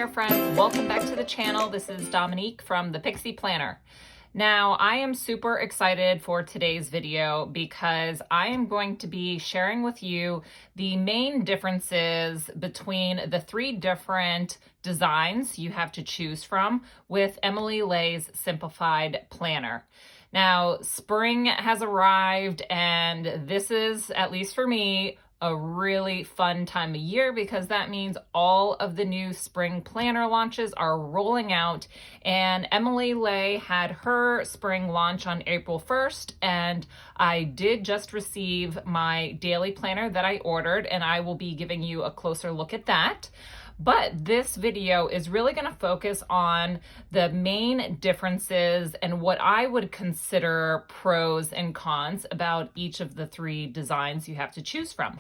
there, friends. Welcome back to the channel. This is Dominique from the Pixie Planner. Now, I am super excited for today's video because I am going to be sharing with you the main differences between the three different designs you have to choose from with Emily Ley's Simplified Planner. Now, spring has arrived, and this is, at least for me, a really fun time of year because that means all of the new spring planner launches are rolling out, and Emily Ley had her spring launch on April 1st, and I did just receive my daily planner that I ordered, and I will be giving you a closer look at that. But this video is really going to focus on the main differences and what I would consider pros and cons about each of the three designs you have to choose from.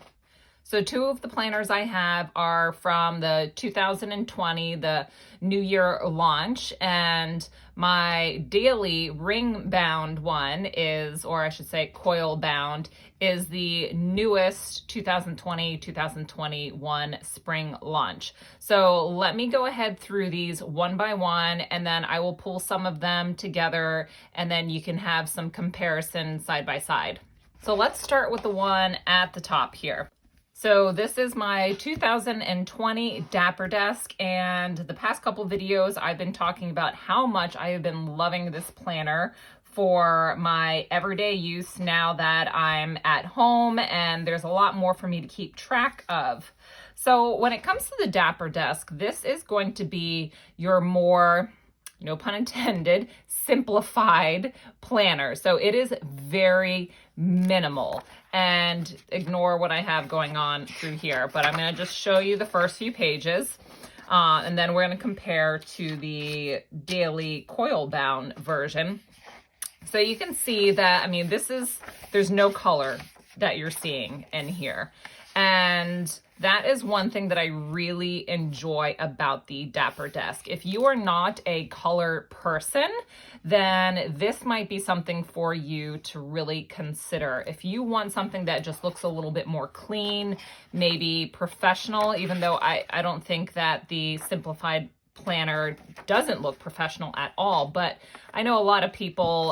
So two of the planners I have are from the 2020, the New Year launch, and my daily ring bound one is, or I should say coil bound, is the newest 2020-2021 spring launch. So let me go ahead through these one by one, and then I will pull some of them together, and then you can have some comparison side by side. So let's start with the one at the top here. So this is my 2020 Dapperdesk, and the past couple videos I've been talking about how much I have been loving this planner for my everyday use now that I'm at home and there's a lot more for me to keep track of. So when it comes to the Dapperdesk, this is going to be your more, no pun intended, simplified planner. So it is very minimal, and ignore what I have going on through here, but I'm going to just show you the first few pages, and then we're going to compare to the daily coil bound version. So you can see that, I mean, there's no color that you're seeing in here. And that is one thing that I really enjoy about the Dapperdesk. If you are not a color person, then this might be something for you to really consider. If you want something that just looks a little bit more clean, maybe professional, even though I don't think that the Simplified Planner doesn't look professional at all, but I know a lot of people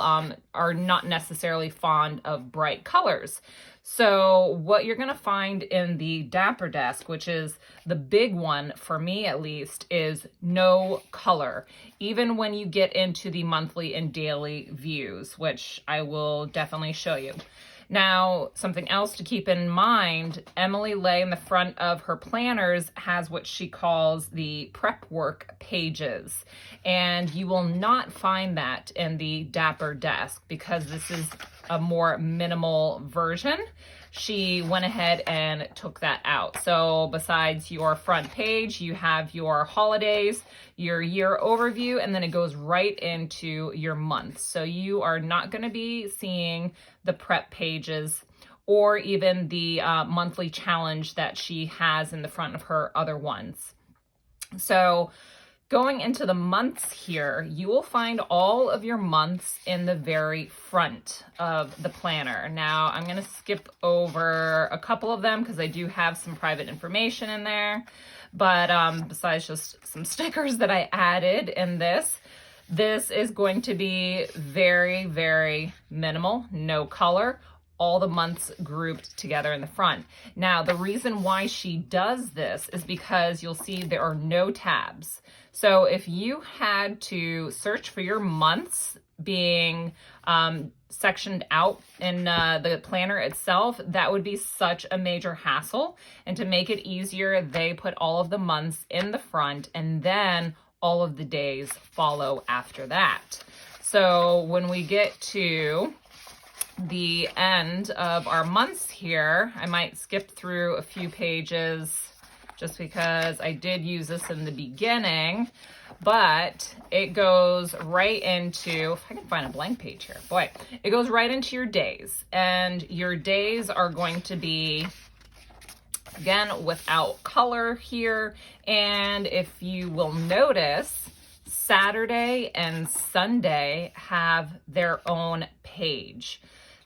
are not necessarily fond of bright colors. So what you're going to find in the Dapperdesk, which is the big one for me at least, is no color, even when you get into the monthly and daily views, which I will definitely show you. Now, something else to keep in mind, Emily Ley in the front of her planners has what she calls the prep work pages. And you will not find that in the Dapperdesk because this is a more minimal version. She went ahead and took that out. So besides your front page, you have your holidays, your year overview, and then it goes right into your months. So you are not going to be seeing the prep pages or even the monthly challenge that she has in the front of her other ones. So going into the months here, you will find all of your months in the very front of the planner. Now, I'm going to skip over a couple of them because I do have some private information in there. But besides just some stickers that I added in this is going to be very, very minimal, no color. All the months grouped together in the front. Now, the reason why she does this is because you'll see there are no tabs. So if you had to search for your months being sectioned out in the planner itself, that would be such a major hassle. And to make it easier, they put all of the months in the front, and then all of the days follow after that. So when we get to the end of our months here, I might skip through a few pages just because I did use this in the beginning, but it goes right into, if I can find a blank page here, boy, it goes right into your days, and your days are going to be, again, without color here. And if you will notice, Saturday and Sunday have their own page.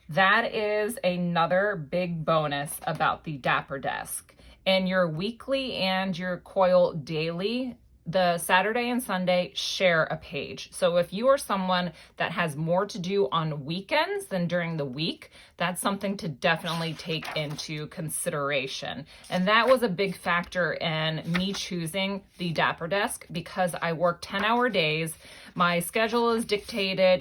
That is another big bonus about the Dapperdesk. And your weekly and your coil daily the Saturday and Sunday share a page. So if you are someone that has more to do on weekends than during the week, that's something to definitely take into consideration. And that was a big factor in me choosing the Dapperdesk because I work 10-hour days. My schedule is dictated,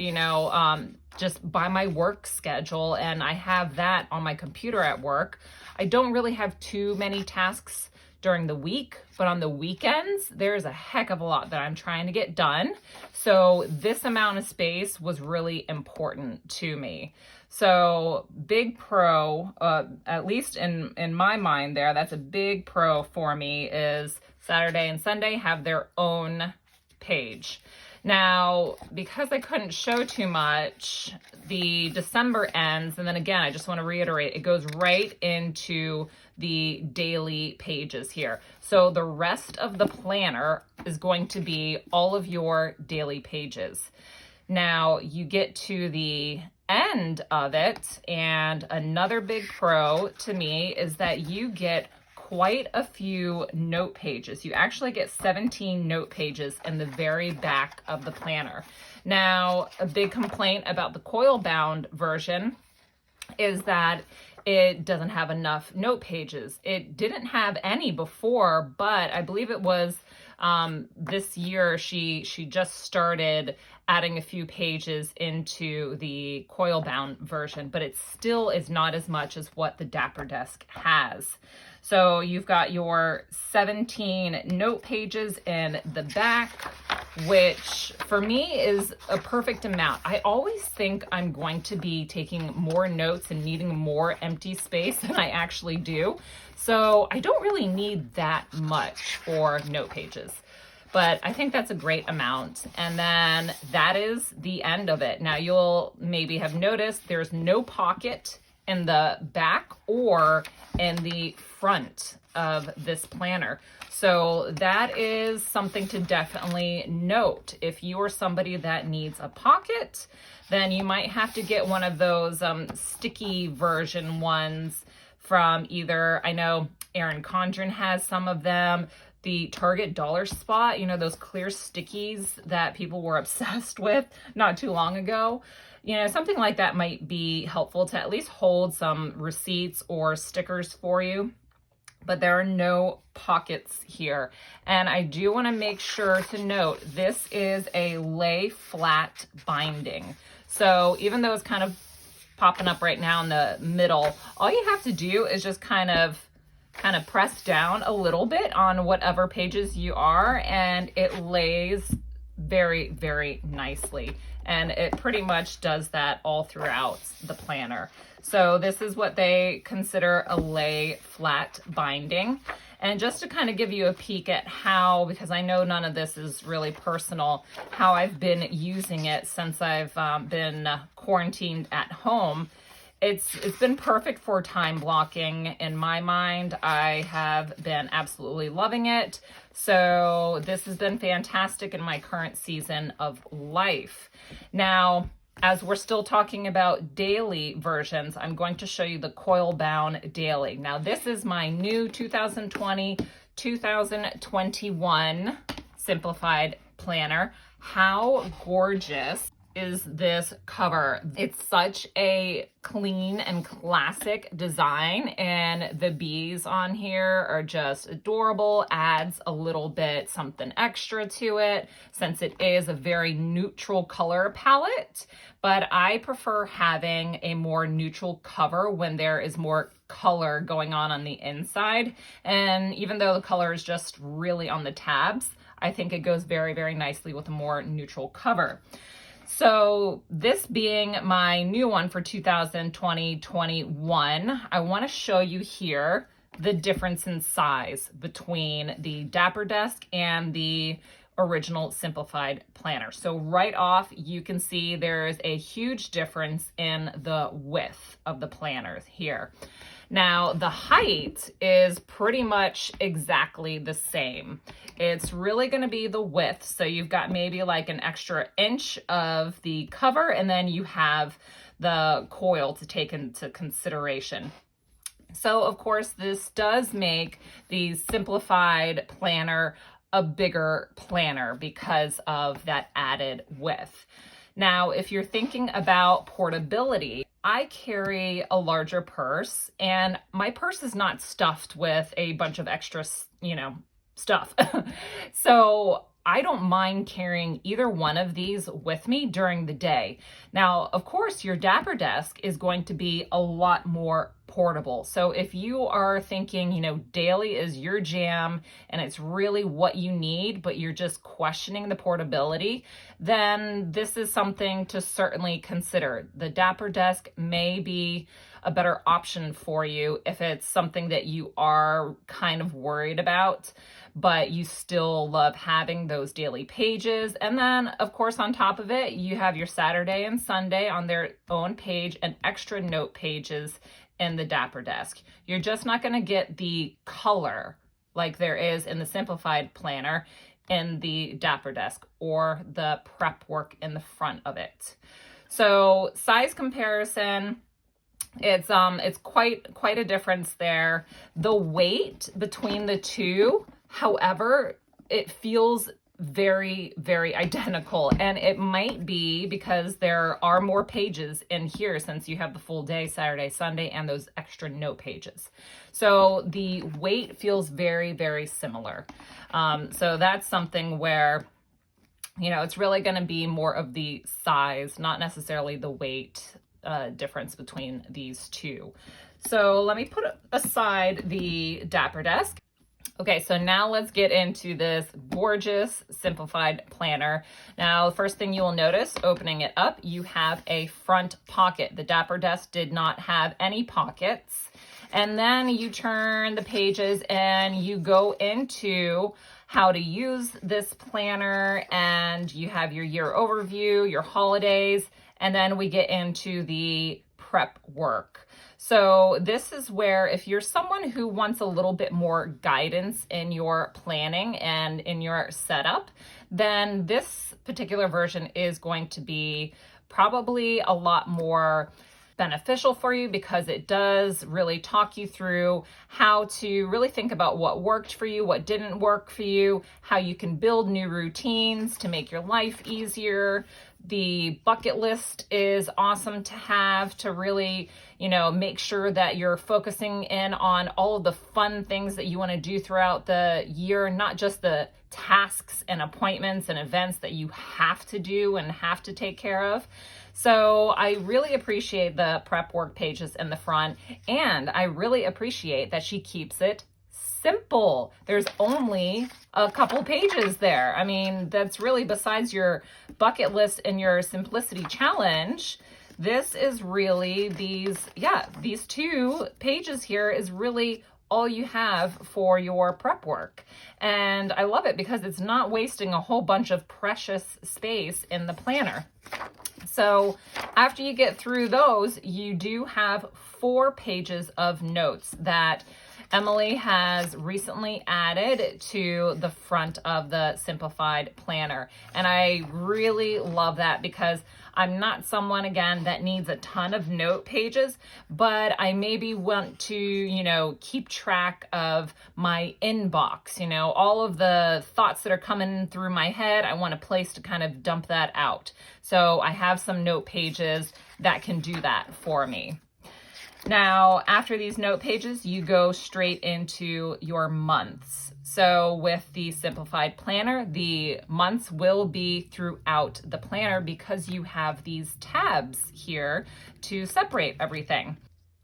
just by my work schedule, and I have that on my computer at work. I don't really have too many tasks during the week, but on the weekends, there's a heck of a lot that I'm trying to get done. So this amount of space was really important to me. So big pro, at least in my mind there, that's a big pro for me, is Saturday and Sunday have their own page. Now, because I couldn't show too much, the December ends, and then again, I just want to reiterate, it goes right into the daily pages here. So the rest of the planner is going to be all of your daily pages. Now, you get to the end of it, and another big pro to me is that you get quite a few note pages. You actually get 17 note pages in the very back of the planner. Now, a big complaint about the coil bound version is that it doesn't have enough note pages. It didn't have any before, but I believe it was this year she just started adding a few pages into the coil bound version, but it still is not as much as what the Dapperdesk has. So you've got your 17 note pages in the back, which for me is a perfect amount. I always think I'm going to be taking more notes and needing more empty space than I actually do. So I don't really need that much for note pages, but I think that's a great amount. And then that is the end of it. Now you'll maybe have noticed there's no pocket in the back or in the front of this planner. So that is something to definitely note. If you are somebody that needs a pocket, then you might have to get one of those sticky version ones from either, I know CONDREN has some of them, the Target Dollar Spot, those clear stickies that people were obsessed with not too long ago. Something like that might be helpful to at least hold some receipts or stickers for you. But there are no pockets here. And I do want to make sure to note, this is a lay flat binding. So even though it's kind of popping up right now in the middle, all you have to do is just kind of press down a little bit on whatever pages you are, and it lays very, very nicely. And it pretty much does that all throughout the planner. So this is what they consider a lay flat binding. And just to kind of give you a peek at how, because I know none of this is really personal, how I've been using it since I've been quarantined at home. It's been perfect for time blocking in my mind. I have been absolutely loving it. So this has been fantastic in my current season of life. Now, as we're still talking about daily versions, I'm going to show you the coil bound daily. Now, this is my new 2020-2021 simplified planner. How gorgeous is this cover? It's such a clean and classic design, and the bees on here are just adorable. Adds a little bit something extra to it since it is a very neutral color palette, but I prefer having a more neutral cover when there is more color going on the inside. And even though the color is just really on the tabs, I think it goes very, very nicely with a more neutral cover. So this being my new one for 2020-21, I want to show you here the difference in size between the Dapperdesk and the original simplified planner. So right off, you can see there's a huge difference in the width of the planners here. Now, the height is pretty much exactly the same. It's really going to be the width. So you've got maybe like an extra inch of the cover, and then you have the coil to take into consideration. So, of course, this does make the simplified planner a bigger planner because of that added width. Now, if you're thinking about portability, I carry a larger purse, and my purse is not stuffed with a bunch of extra, stuff. So I don't mind carrying either one of these with me during the day. Now, of course, your Dapperdesk is going to be a lot more portable. So if you are thinking, daily is your jam and it's really what you need, but you're just questioning the portability, then this is something to certainly consider. The Dapperdesk may be a better option for you if it's something that you are kind of worried about, but you still love having those daily pages. And then, of course, on top of it, you have your Saturday and Sunday on their own page and extra note pages in the Dapperdesk. You're just not going to get the color like there is in the Simplified Planner in the Dapperdesk or the prep work in the front of it. So size comparison, it's quite a difference there. The weight between the two, however, it feels very, very identical, and it might be because there are more pages in here since you have the full day, Saturday, Sunday, and those extra note pages. So the weight feels very, very similar. So that's something where, it's really going to be more of the size, not necessarily the weight difference between these two. So let me put aside the Dapperdesk. Okay, so now let's get into this gorgeous Simplified Planner. Now, the first thing you will notice, opening it up, you have a front pocket. The Dapperdesk did not have any pockets. And then you turn the pages and you go into how to use this planner, and you have your year overview, your holidays, and then we get into the prep work. So this is where if you're someone who wants a little bit more guidance in your planning and in your setup, then this particular version is going to be probably a lot more beneficial for you because it does really talk you through how to really think about what worked for you, what didn't work for you, how you can build new routines to make your life easier. The bucket list is awesome to have to really, make sure that you're focusing in on all of the fun things that you want to do throughout the year, not just the tasks and appointments and events that you have to do and have to take care of. So I really appreciate the prep work pages in the front, and I really appreciate that she keeps it simple. There's only a couple pages there. I mean, that's really, besides your bucket list and your simplicity challenge, this is really these 2 pages here is really all you have for your prep work. And I love it because it's not wasting a whole bunch of precious space in the planner. So after you get through those, you do have 4 pages of notes that Emily has recently added to the front of the Simplified Planner. And I really love that because I'm not someone, again, that needs a ton of note pages, but I maybe want to, keep track of my inbox, all of the thoughts that are coming through my head. I want a place to kind of dump that out. So I have some note pages that can do that for me. Now, after these note pages, you go straight into your months. So with the Simplified Planner, the months will be throughout the planner because you have these tabs here to separate everything.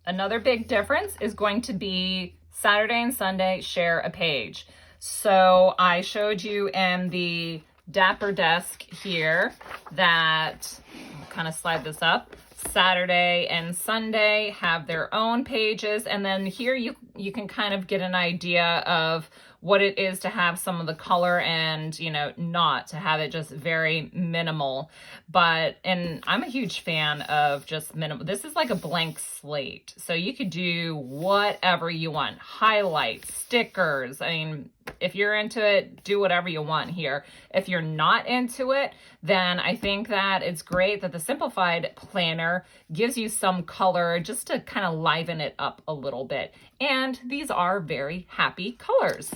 Another big difference is going to be Saturday and Sunday share a page. So I showed you in the Dapperdesk here that, I'll kind of slide this up, Saturday and Sunday have their own pages, and then here you can kind of get an idea of what it is to have some of the color and not to have it just very minimal. And I'm a huge fan of just minimal. This is like a blank slate, so you could do whatever you want. Highlights, stickers. I mean, if you're into it, do whatever you want here. If you're not into it, then I think that it's great that the Simplified Planner gives you some color just to kind of liven it up a little bit. And these are very happy colors.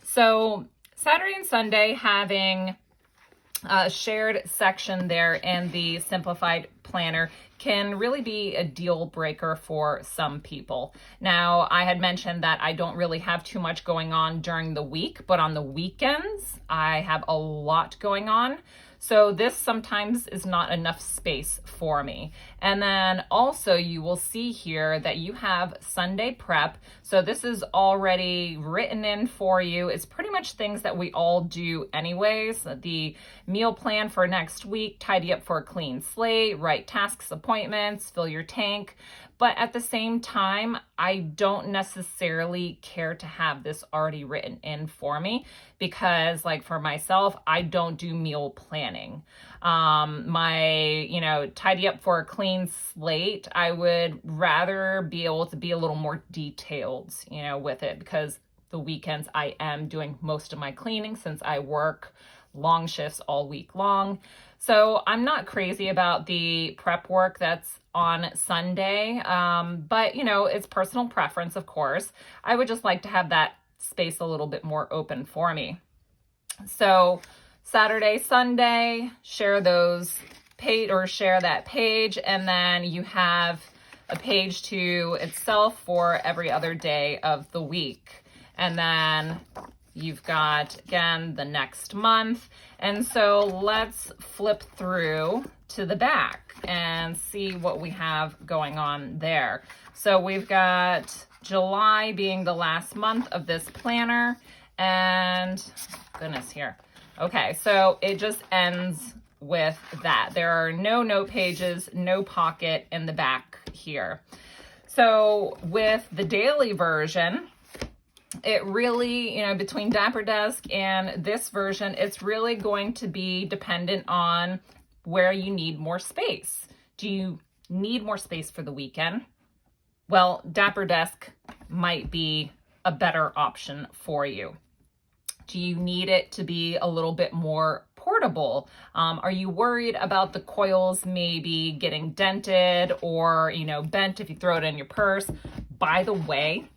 So Saturday and Sunday having a shared section there in the Simplified Planner can really be a deal breaker for some people. Now, I had mentioned that I don't really have too much going on during the week, but on the weekends, I have a lot going on. So this sometimes is not enough space for me. And then also you will see here that you have Sunday prep. So this is already written in for you. It's pretty much things that we all do anyways. The meal plan for next week, tidy up for a clean slate, write tasks, appointments, fill your tank. But at the same time, I don't necessarily care to have this already written in for me because, like, for myself, I don't do meal planning. My, tidy up for a clean slate, I would rather be able to be a little more detailed, with it, because the weekends I am doing most of my cleaning since I work long shifts all week long. So I'm not crazy about the prep work that's on Sunday, but it's personal preference, of course. I would just like to have that space a little bit more open for me. So Saturday, Sunday, share those page or share that page, and then you have a page to itself for every other day of the week. And then you've got, again, the next month. And so let's flip through to the back and see what we have going on there. So we've got July being the last month of this planner, and goodness here. Okay, so it just ends with that. There are no note pages, no pocket in the back here. So with the daily version, it really, between Dapperdesk and this version, it's really going to be dependent on where you need more space. Do you need more space for the weekend? Well, Dapperdesk might be a better option for you. Do you need it to be a little bit more portable? Are you worried about the coils maybe getting dented or, bent if you throw it in your purse? By the way,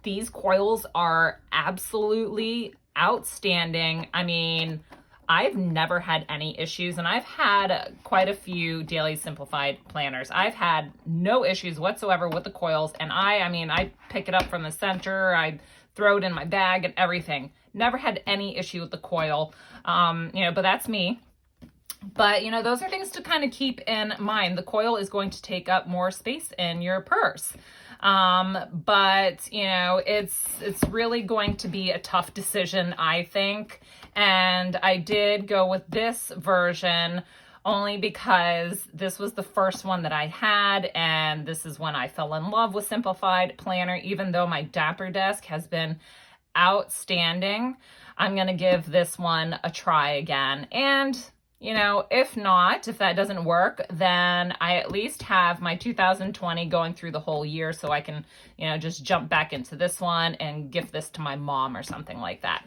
these coils are absolutely outstanding. I mean, I've never had any issues, and I've had quite a few daily simplified planners. I've had no issues whatsoever with the coils, and I pick it up from the center, I throw it in my bag and everything. Never had any issue with the coil, but that's me. But, those are things to kind of keep in mind. The coil is going to take up more space in your purse. But it's really going to be a tough decision, I think. And I did go with this version only because this was the first one that I had, and this is when I fell in love with Simplified Planner. Even though my Dapperdesk has been outstanding, I'm going to give this one a try again. And if that doesn't work, then I at least have my 2020 going through the whole year, so I can, just jump back into this one and gift this to my mom or something like that.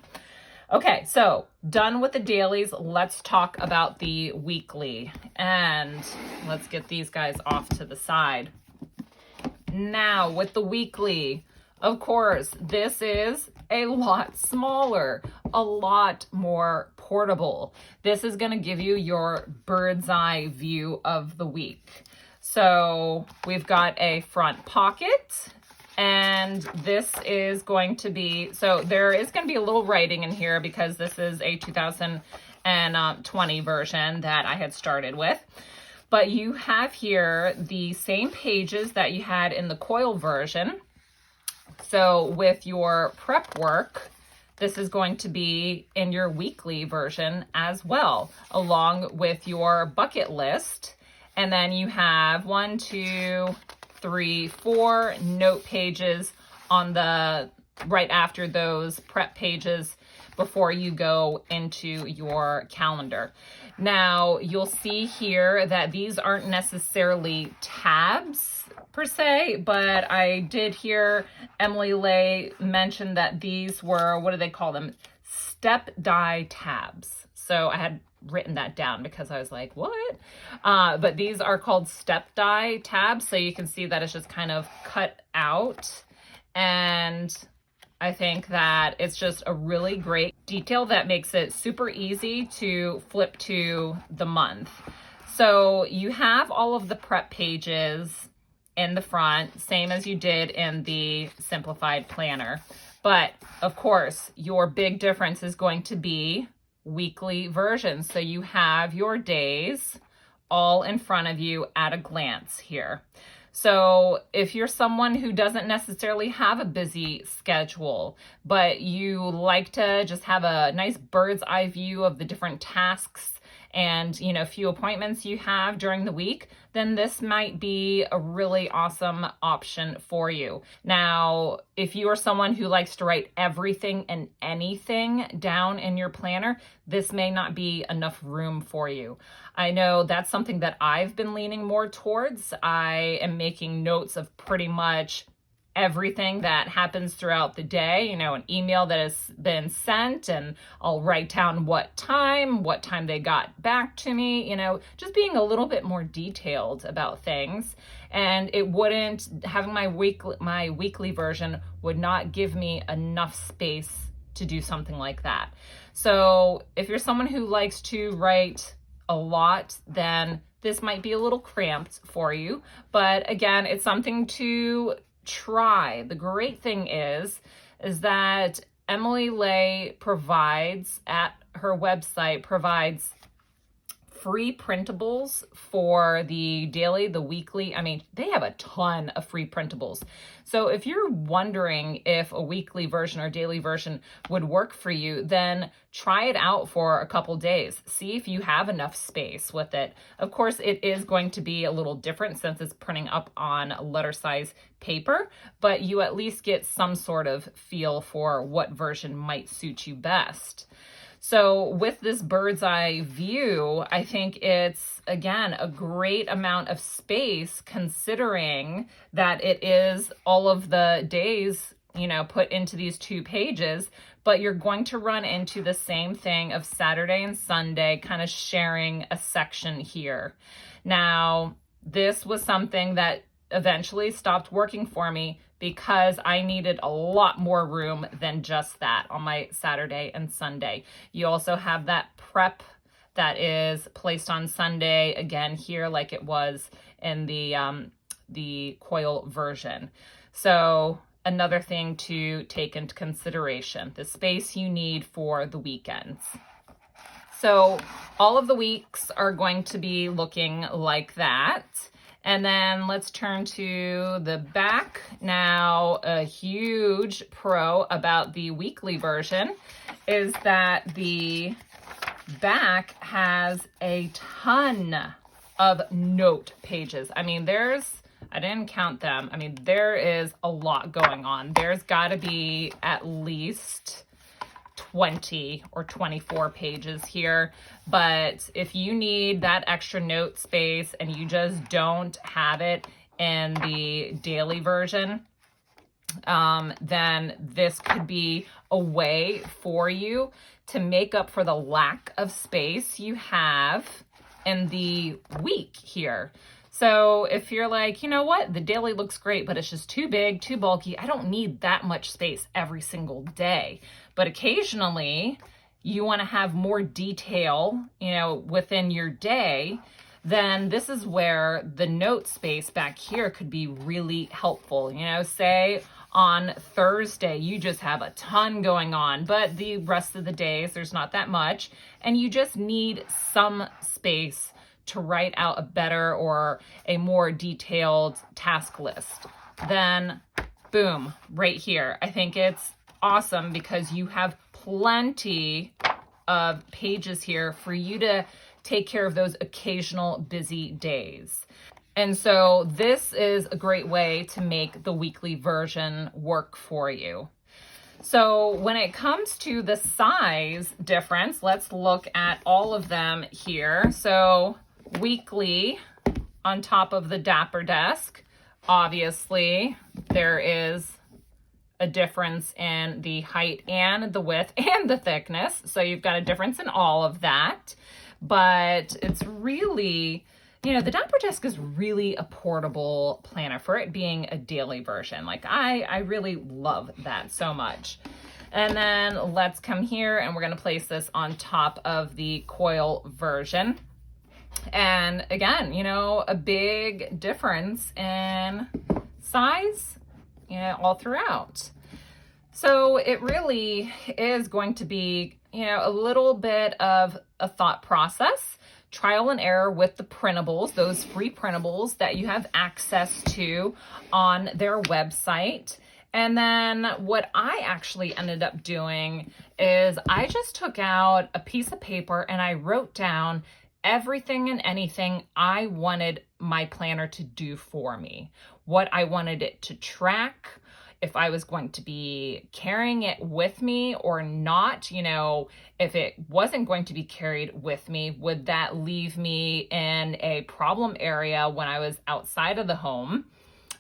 Okay, so done with the dailies. Let's talk about the weekly, and let's get these guys off to the side. Now with the weekly, of course, this is a lot smaller, a lot more portable. This is going to give you your bird's eye view of the week. So we've got a front pocket, and this is going to be, so there is going to be a little writing in here because this is a 2020 version that I had started with. But you have here the same pages that you had in the coil version. So with your prep work, this is going to be in your weekly version as well, along with your bucket list. And then you have 1, 2, 3, 4 note pages on the right after those prep pages before you go into your calendar. Now, you'll see here that these aren't necessarily tabs per se, but I did hear Emily Ley mention that these were, what do they call them? Step die tabs. So I had written that down because I was like, what? But these are called step die tabs. So you can see that it's just kind of cut out, and I think that it's just a really great detail that makes it super easy to flip to the month. So you have all of the prep pages in the front, same as you did in the simplified planner. But of course, your big difference is going to be weekly versions. So you have your days all in front of you at a glance here. So if you're someone who doesn't necessarily have a busy schedule, but you like to just have a nice bird's eye view of the different tasks and, you know, few appointments you have during the week, then this might be a really awesome option for you. Now, if you are someone who likes to write everything and anything down in your planner, this may not be enough room for you. I know that's something that I've been leaning more towards. I am making notes of pretty much everything that happens throughout the day, you know, an email that has been sent, and I'll write down what time they got back to me, you know, just being a little bit more detailed about things. And it wouldn't, having my weekly version would not give me enough space to do something like that. So if you're someone who likes to write a lot, then this might be a little cramped for you. But again, it's something to try. The great thing is that Emily Ley provides at her website, provides free printables for the daily, the weekly. I mean, they have a ton of free printables. So if you're wondering if a weekly version or daily version would work for you, then try it out for a couple days. See if you have enough space with it. Of course, it is going to be a little different since it's printing up on letter size paper, but you at least get some sort of feel for what version might suit you best. So with this bird's eye view, I think it's, again, a great amount of space considering that it is all of the days, you know, put into these 2 pages, but you're going to run into the same thing of Saturday and Sunday kind of sharing a section here. Now, this was something that eventually stopped working for me because I needed a lot more room than just that on my Saturday and Sunday. You also have that prep that is placed on Sunday, again here like it was in the coil version. So another thing to take into consideration, the space you need for the weekends. So all of the weeks are going to be looking like that. And then let's turn to the back. Now, a huge pro about the weekly version is that the back has a ton of note pages. I mean, I didn't count them. I mean, there is a lot going on. There's got to be at least 20 or 24 pages here. But if you need that extra note space and you just don't have it in the daily version, then this could be a way for you to make up for the lack of space you have in the week here. So if you're like, you know what, the daily looks great, but it's just too big, too bulky, I don't need that much space every single day. But occasionally you want to have more detail, you know, within your day, then this is where the note space back here could be really helpful. You know, say on Thursday, you just have a ton going on, but the rest of the days, there's not that much, and you just need some space to write out a better or a more detailed task list. Then boom, right here. I think it's awesome because you have plenty of pages here for you to take care of those occasional busy days. And so this is a great way to make the weekly version work for you. So when it comes to the size difference, let's look at all of them here. So weekly on top of the Dapperdesk, obviously there is a difference in the height and the width and the thickness. So you've got a difference in all of that, but it's really You know, the Dapperdesk is really a portable planner for it being a daily version. Like I really love that so much. And then let's come here and we're going to place this on top of the coil version. And again, you know, a big difference in size, you know, all throughout. So it really is going to be, you know, a little bit of a thought process, trial and error with the printables, those free printables that you have access to on their website. And then what I actually ended up doing is I just took out a piece of paper and I wrote down everything and anything I wanted my planner to do for me, what I wanted it to track, if I was going to be carrying it with me or not. You know, if it wasn't going to be carried with me, would that leave me in a problem area when I was outside of the home?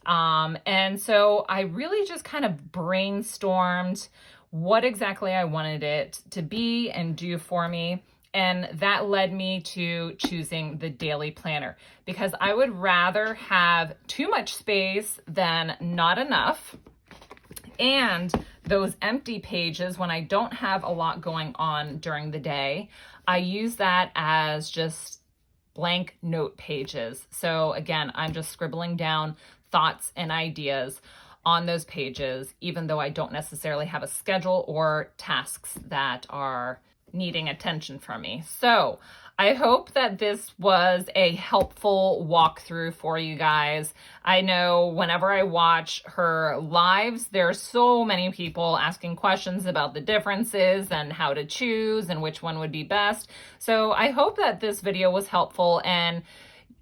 And so I really just kind of brainstormed what exactly I wanted it to be and do for me. And that led me to choosing the daily planner because I would rather have too much space than not enough. And those empty pages, when I don't have a lot going on during the day, I use that as just blank note pages. So again, I'm just scribbling down thoughts and ideas on those pages, even though I don't necessarily have a schedule or tasks that are needing attention from me. So I hope that this was a helpful walkthrough for you guys. I know whenever I watch her lives, there's so many people asking questions about the differences and how to choose and which one would be best. So I hope that this video was helpful and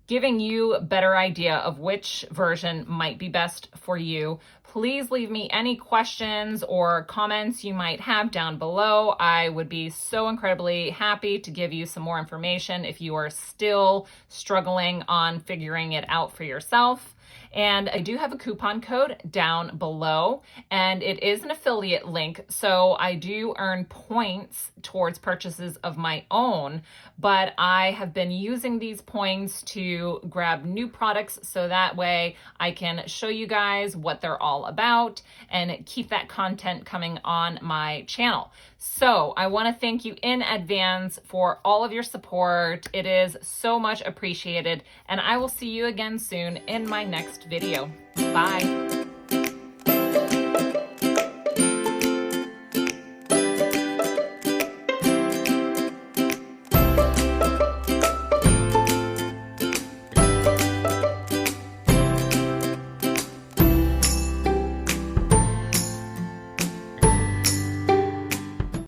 giving you a better idea of which version might be best for you. Please leave me any questions or comments you might have down below. I would be so incredibly happy to give you some more information if you are still struggling on figuring it out for yourself. And I do have a coupon code down below, and it is an affiliate link, so I do earn points towards purchases of my own, but I have been using these points to grab new products so that way I can show you guys what they're all about and keep that content coming on my channel. So I want to thank you in advance for all of your support. It is so much appreciated, and I will see you again soon in my next video. Bye.